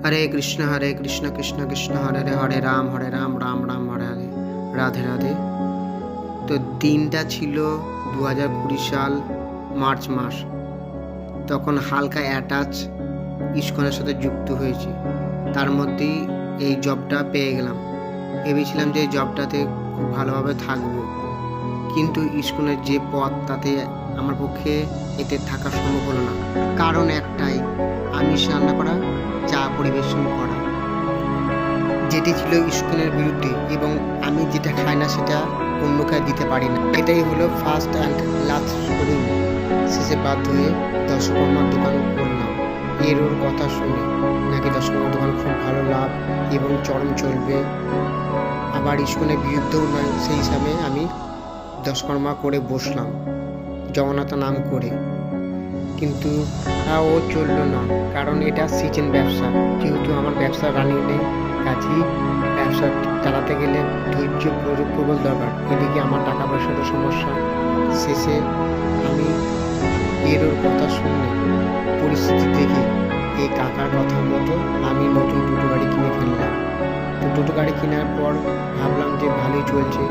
হরে কৃষ্ণ কৃষ্ণ কৃষ্ণ হরে হরে রাম রাম রাম হরে হরে। রাধে রাধে। তো দিনটা ছিল 2020 সাল মার্চ মাস। তখন হালকা অ্যাটাচ ইস্কনের সাথে যুক্ত হয়েছি। তার মধ্যেই এই জবটা পেয়ে গেলাম। ভেবেছিলাম যে এই জবটাতে খুব ভালোভাবে থাকবো, কিন্তু ইস্কনের যে পথ তাতে আমার পক্ষে এতে থাকা সম্ভব হলো না। কারণ একটাই, আমিষ রান্না করা, চা পরিবেশন করা, যেটি ছিল ইস্কনের বিরুদ্ধে, এবং আমি যেটা খাই না সেটা অন্যকে দিতে পারি না। এটাই হলো ফার্স্ট অ্যান্ড লাস্ট রুল। শেষে বাধ্য হয়ে দশকর্মার দোকান করলাম। এর ওর কথা শুনে নাকি দশকর্মার দোকান খুব ভালো লাভ এবং চরম চলবে, আবার ইস্কনের বিরুদ্ধেও নয়, সেই হিসাবে আমি দশকর্মা করে বসলাম জগন্নাথ নাম করে। কিন্তু ও চললো না, কারণ এটা সিজন ব্যবসা। যেহেতু আমার ব্যবসা রানিং নেই, কাজেই ব্যবসা চালাতে গেলে ধৈর্য প্রবল দরকার। এদিকে আমার টাকা পয়সারও সমস্যা। শেষে আমি এর ওর কথা শুনে, পরিস্থিতি দেখে, এই কাকার কথা মতো আমি নতুন টোটো গাড়ি কিনে ফেললাম। তো টোটো গাড়ি কেনার পর ভাবলাম যে ভালোই চলছে,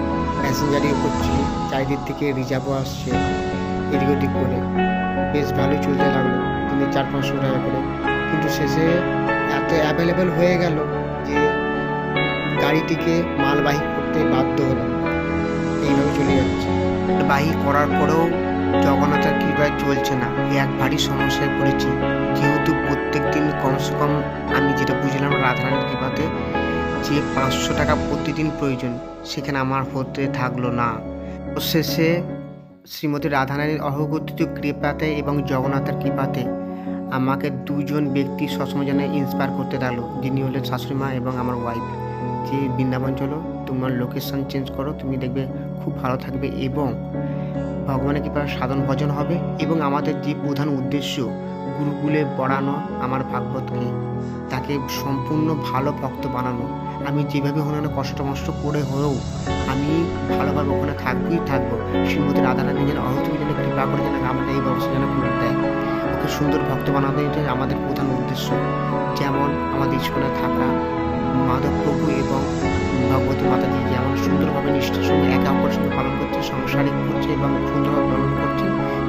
প্যাসেঞ্জারিও করছি, চারিদিক থেকে রিজার্ভও আসছে এদিক ওদিক করে, বেশ ভালোই চলতে লাগলো, দিনে 400-500 টাকা করে। কিন্তু শেষে এত অ্যাভেলেবেল হয়ে গেল যে গাড়িটিকে মালবাহী করতে বাধ্য হলাম। এইভাবে চলে যাচ্ছে। বাহী করার পরেও জগন্নাথের কৃপায় চলছে না, এক ভারী সমস্যায় পড়েছি। যেহেতু প্রত্যেক দিন কমসে কম, আমি যেটা বুঝলাম রাধারানীর কৃপাতে, যে 500 টাকা প্রতিদিন প্রয়োজন, সেখানে আমার হতে থাকলো না। শেষে শ্রীমতী রাধারানীর অহগতিত কৃপাতে এবং জগন্নাথের কৃপাতে আমাকে দুজন ব্যক্তি সবসময় যেন ইন্সপায়ার করতে লাগলো, যিনি হলেন শাশুড়ি মা এবং আমার ওয়াইফ। যে বৃন্দাবন চলো, তোমার লোকেশন চেঞ্জ করো, তুমি দেখবে খুব ভালো থাকবে এবং ভগবানের কৃপা সাধন ভজন হবে। এবং আমাদের যে প্রধান উদ্দেশ্য, গুরুকুলে পড়ানো আমার ভাগবতকে, তাকে সম্পূর্ণ ভালো ভক্ত বানানো। আমি যেভাবে হলো না কষ্ট করে হলেও আমি ভালোভাবে ওখানে থাকবো। শ্রীমতী রাধারানী যেন অহতুকি যেন কৃপা করে যেন আমাকে এই ব্যবস্থা যেন করে দেয়। ওকে সুন্দর ভক্ত বানানো, এটাই আমাদের প্রধান উদ্দেশ্য। যেমন আমাদের ইস্কনে থাকা মাধব প্রভু এবং ভগবতী মাতাজি যেমন সুন্দরভাবে নিষ্ঠার সঙ্গে একে অপরের সঙ্গে পালন করছে, সংসারিক করছে এবং সুন্দরভাবে পালন করছে,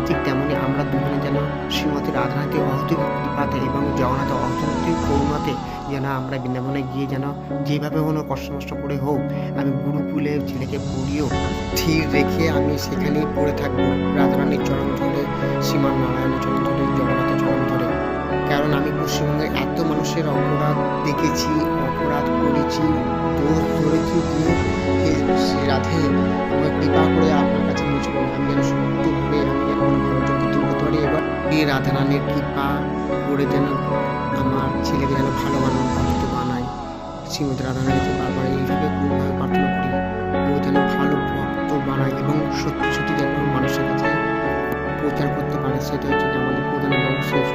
ঠিক তেমনি আমরা দুজনে যেন শ্রীমতী রাধারানীতে অহতুকি কৃপাতে এবং জগন্নাথ অহতুকি করুণাতে যেন আমরা বৃন্দাবনে গিয়ে যেন যেভাবে হলো কষ্ট করে হোক, আমি গুরুকুলে ছেলেকে পড়িয়েও স্থির রেখে আমি সেখানেই পড়ে থাকবো, রাধারানীর চরণ ধরে, শ্রীমান নারায়ণের চরণ ধরে, জগন্নাথের চরণ ধরে। কারণ আমি পশ্চিমবঙ্গে এত মানুষের অপরাধ দেখেছি, অপরাধ করেছি, দোষ ধরেছি, যে রাধে আমার কৃপা করে আপনার কাছে নিয়ে চলুন, আমি যেন সত্যভাবে আমি যেন অর্জন করতে পারি। এবার এই রাধারানীর কৃপা করে যেন আমার ছেলেকে যেন ভালো ভক্ত বানায়, শ্রীমতী রাধারানীকে বারবার এইভাবে খুবভাবে প্রার্থনা করি, ও যেন ভালো ভক্ত বানায় এবং সত্যি যেন মানুষের কাছে প্রচার করতে পারে। সেটা হচ্ছে আমাদের প্রধান এবং শেষ।